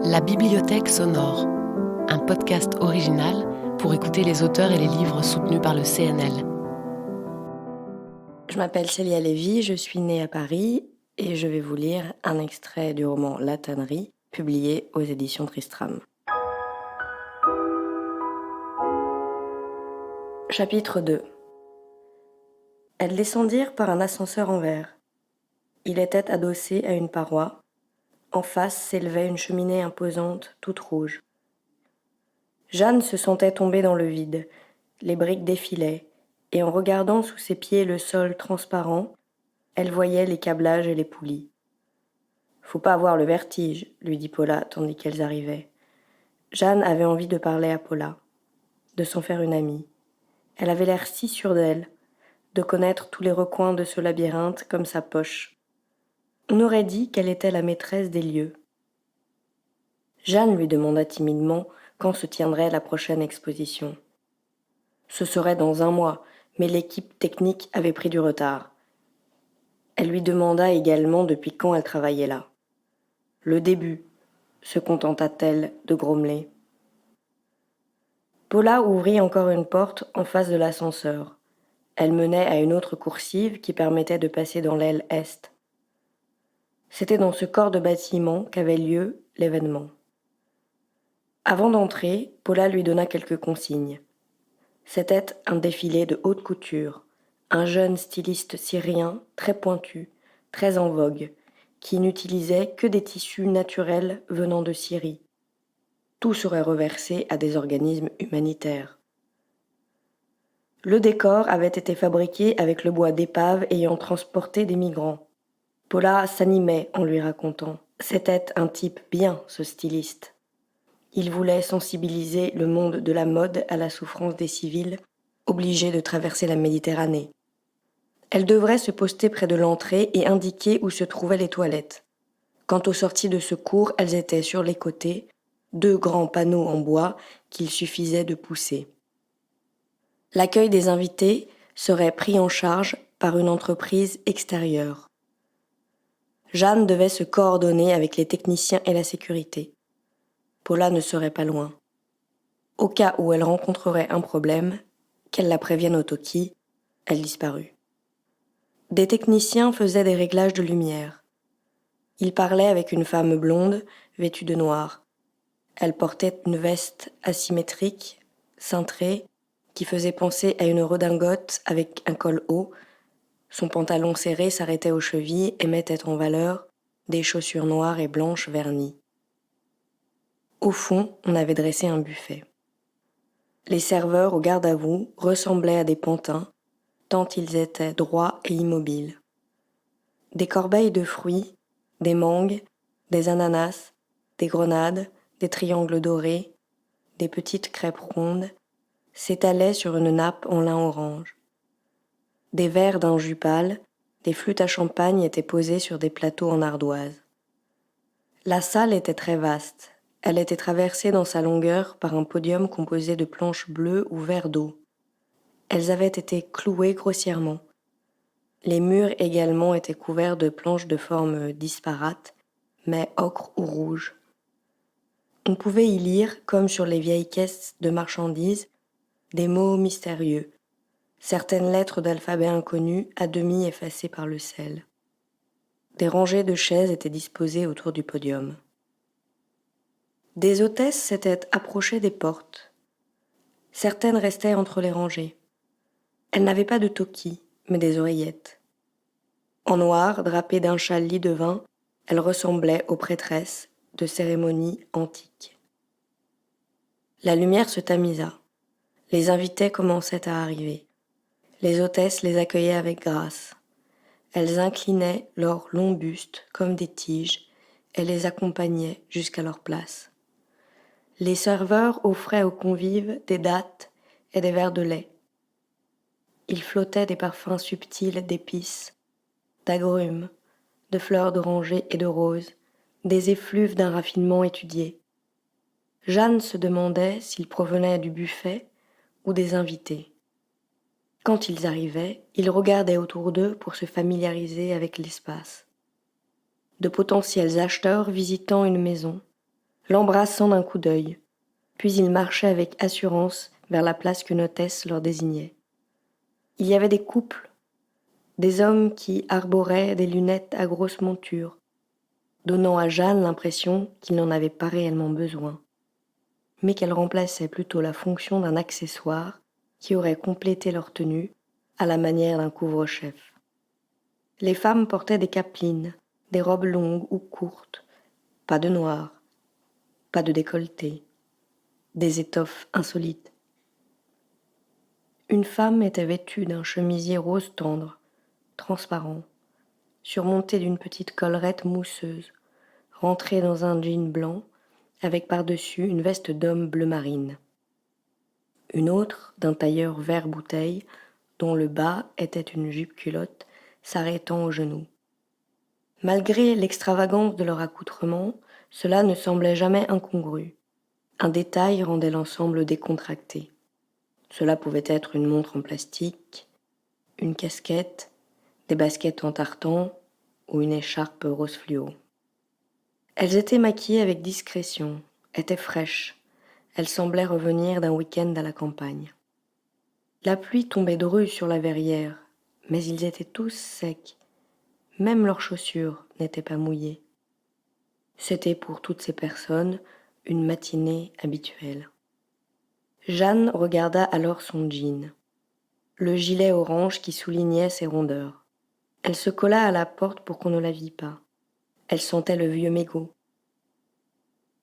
La bibliothèque sonore, un podcast original pour écouter les auteurs et les livres soutenus par le CNL. Je m'appelle Célia Lévy, je suis née à Paris et je vais vous lire un extrait du roman La Tannerie, publié aux éditions Tristram. Chapitre 2. Elles descendirent par un ascenseur en verre. Il était adossé à une paroi. En face s'élevait une cheminée imposante, toute rouge. Jeanne se sentait tomber dans le vide. Les briques défilaient, et en regardant sous ses pieds le sol transparent, elle voyait les câblages et les poulies. « Faut pas avoir le vertige, lui dit Paula tandis qu'elles arrivaient. Jeanne avait envie de parler à Paula, de s'en faire une amie. Elle avait l'air si sûre d'elle, de connaître tous les recoins de ce labyrinthe comme sa poche. On aurait dit qu'elle était la maîtresse des lieux. Jeanne lui demanda timidement quand se tiendrait la prochaine exposition. Ce serait dans 1 mois, mais l'équipe technique avait pris du retard. Elle lui demanda également depuis quand elle travaillait là. Le début, se contenta-t-elle de grommeler. Paula ouvrit encore une porte en face de l'ascenseur. Elle menait à une autre coursive qui permettait de passer dans l'aile est. C'était dans ce corps de bâtiment qu'avait lieu l'événement. Avant d'entrer, Paula lui donna quelques consignes. C'était un défilé de haute couture, un jeune styliste syrien très pointu, très en vogue, qui n'utilisait que des tissus naturels venant de Syrie. Tout serait reversé à des organismes humanitaires. Le décor avait été fabriqué avec le bois d'épave ayant transporté des migrants. Paula s'animait en lui racontant. C'était un type bien, ce styliste. Il voulait sensibiliser le monde de la mode à la souffrance des civils, obligés de traverser la Méditerranée. Elle devrait se poster près de l'entrée et indiquer où se trouvaient les toilettes. Quant aux sorties de secours, elles étaient sur les côtés, 2 grands panneaux en bois qu'il suffisait de pousser. L'accueil des invités serait pris en charge par une entreprise extérieure. Jeanne devait se coordonner avec les techniciens et la sécurité. Paula ne serait pas loin. Au cas où elle rencontrerait un problème, qu'elle la prévienne au talkie, elle disparut. Des techniciens faisaient des réglages de lumière. Ils parlaient avec une femme blonde, vêtue de noir. Elle portait une veste asymétrique, cintrée, qui faisait penser à une redingote avec un col haut. Son pantalon serré s'arrêtait aux chevilles et mettait en valeur des chaussures noires et blanches vernies. Au fond, on avait dressé un buffet. Les serveurs au garde-à-vous ressemblaient à des pantins, tant ils étaient droits et immobiles. Des corbeilles de fruits, des mangues, des ananas, des grenades, des triangles dorés, des petites crêpes rondes, s'étalaient sur une nappe en lin orange. Des verres d'un jus pâle, des flûtes à champagne étaient posées sur des plateaux en ardoise. La salle était très vaste. Elle était traversée dans sa longueur par un podium composé de planches bleues ou vert d'eau. Elles avaient été clouées grossièrement. Les murs également étaient couverts de planches de formes disparates, mais ocre ou rouge. On pouvait y lire, comme sur les vieilles caisses de marchandises, des mots mystérieux, certaines lettres d'alphabet inconnu à demi effacées par le sel. Des rangées de chaises étaient disposées autour du podium. Des hôtesses s'étaient approchées des portes. Certaines restaient entre les rangées. Elles n'avaient pas de toquis, mais des oreillettes. En noir, drapées d'un châle lit de vin, elles ressemblaient aux prêtresses de cérémonies antiques. La lumière se tamisa. Les invités commençaient à arriver. Les hôtesses les accueillaient avec grâce. Elles inclinaient leurs longs bustes comme des tiges et les accompagnaient jusqu'à leur place. Les serveurs offraient aux convives des dattes et des verres de lait. Il flottait des parfums subtils d'épices, d'agrumes, de fleurs d'oranger et de roses, des effluves d'un raffinement étudié. Jeanne se demandait s'ils provenaient du buffet ou des invités. Quand ils arrivaient, ils regardaient autour d'eux pour se familiariser avec l'espace. De potentiels acheteurs visitant une maison, l'embrassant d'un coup d'œil. Puis il marchait avec assurance vers la place qu'une hôtesse leur désignait. Il y avait des couples, des hommes qui arboraient des lunettes à grosse monture, donnant à Jeanne l'impression qu'ils n'en avaient pas réellement besoin, mais qu'elles remplaçaient plutôt la fonction d'un accessoire qui aurait complété leur tenue à la manière d'un couvre-chef. Les femmes portaient des capelines, des robes longues ou courtes, pas de noir, pas de décolleté, des étoffes insolites. Une femme était vêtue d'un chemisier rose tendre, transparent, surmonté d'une petite collerette mousseuse, rentrée dans un jean blanc, avec par-dessus une veste d'homme bleu marine. Une autre, d'un tailleur vert bouteille, dont le bas était une jupe-culotte s'arrêtant aux genoux. Malgré l'extravagance de leur accoutrement, cela ne semblait jamais incongru. Un détail rendait l'ensemble décontracté. Cela pouvait être une montre en plastique, une casquette, des baskets en tartan ou une écharpe rose fluo. Elles étaient maquillées avec discrétion, étaient fraîches. Elles semblaient revenir d'un week-end à la campagne. La pluie tombait drue sur la verrière, mais ils étaient tous secs. Même leurs chaussures n'étaient pas mouillées. C'était pour toutes ces personnes une matinée habituelle. Jeanne regarda alors son jean, le gilet orange qui soulignait ses rondeurs. Elle se colla à la porte pour qu'on ne la vît pas. Elle sentait le vieux mégot.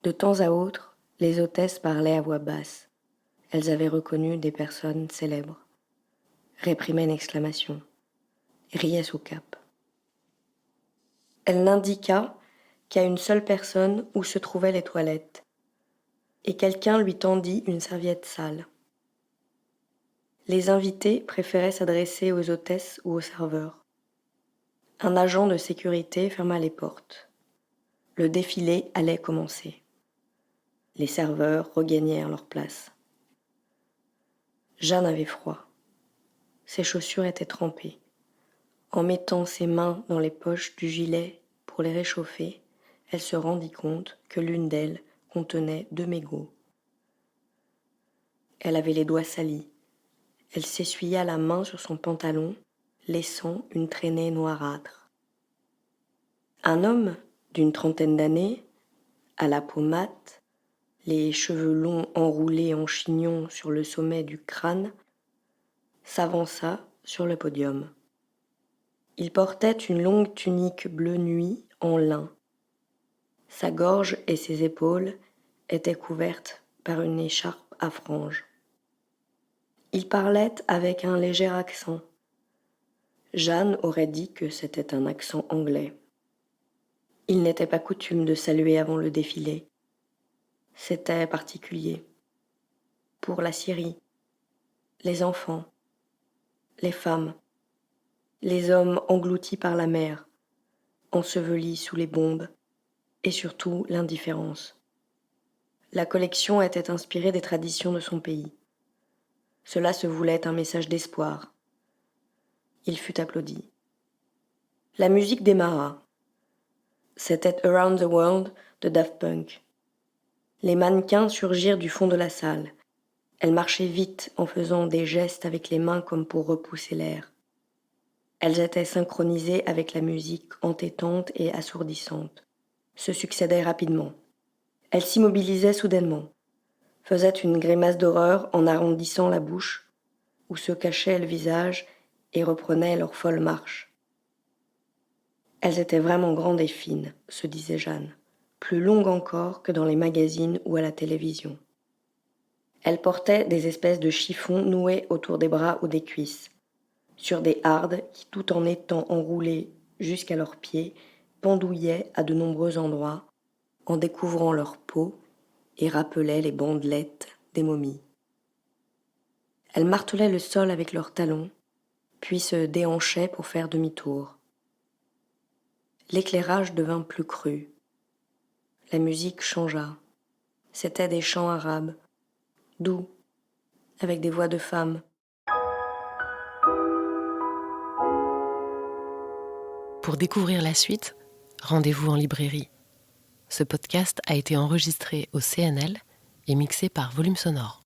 De temps à autre, les hôtesses parlaient à voix basse. Elles avaient reconnu des personnes célèbres, réprimaient une exclamation, riaient sous cape. Elle n'indiqua qu'à une seule personne où se trouvaient les toilettes, et quelqu'un lui tendit une serviette sale. Les invités préféraient s'adresser aux hôtesses ou aux serveurs. Un agent de sécurité ferma les portes. Le défilé allait commencer. Les serveurs regagnèrent leur place. Jeanne avait froid. Ses chaussures étaient trempées. En mettant ses mains dans les poches du gilet pour les réchauffer, elle se rendit compte que l'une d'elles contenait 2 mégots. Elle avait les doigts salis. Elle s'essuya la main sur son pantalon, laissant une traînée noirâtre. Un homme d'une trentaine d'années, à la peau mate, les cheveux longs enroulés en chignon sur le sommet du crâne, s'avança sur le podium. Il portait une longue tunique bleu nuit en lin. Sa gorge et ses épaules étaient couvertes par une écharpe à franges. Il parlait avec un léger accent. Jeanne aurait dit que c'était un accent anglais. Il n'était pas coutume de saluer avant le défilé. C'était particulier. Pour la Syrie, les enfants, les femmes, les hommes engloutis par la mer, ensevelis sous les bombes, et surtout l'indifférence. La collection était inspirée des traditions de son pays. Cela se voulait un message d'espoir. Il fut applaudi. La musique démarra. C'était Around the World de Daft Punk. Les mannequins surgirent du fond de la salle. Elles marchaient vite en faisant des gestes avec les mains comme pour repousser l'air. Elles étaient synchronisées avec la musique entêtante et assourdissante. Se succédaient rapidement. Elles s'immobilisaient soudainement, faisaient une grimace d'horreur en arrondissant la bouche, ou se cachaient le visage et reprenaient leur folle marche. Elles étaient vraiment grandes et fines, se disait Jeanne, plus longues encore que dans les magazines ou à la télévision. Elles portaient des espèces de chiffons noués autour des bras ou des cuisses, sur des hardes qui, tout en étant enroulées jusqu'à leurs pieds, pendouillaient à de nombreux endroits, en découvrant leur peau et rappelaient les bandelettes des momies. Elles martelaient le sol avec leurs talons, puis se déhanchaient pour faire demi-tour. L'éclairage devint plus cru. La musique changea. C'étaient des chants arabes, doux, avec des voix de femmes. Pour découvrir la suite, rendez-vous en librairie. Ce podcast a été enregistré au CNL et mixé par Volume Sonore.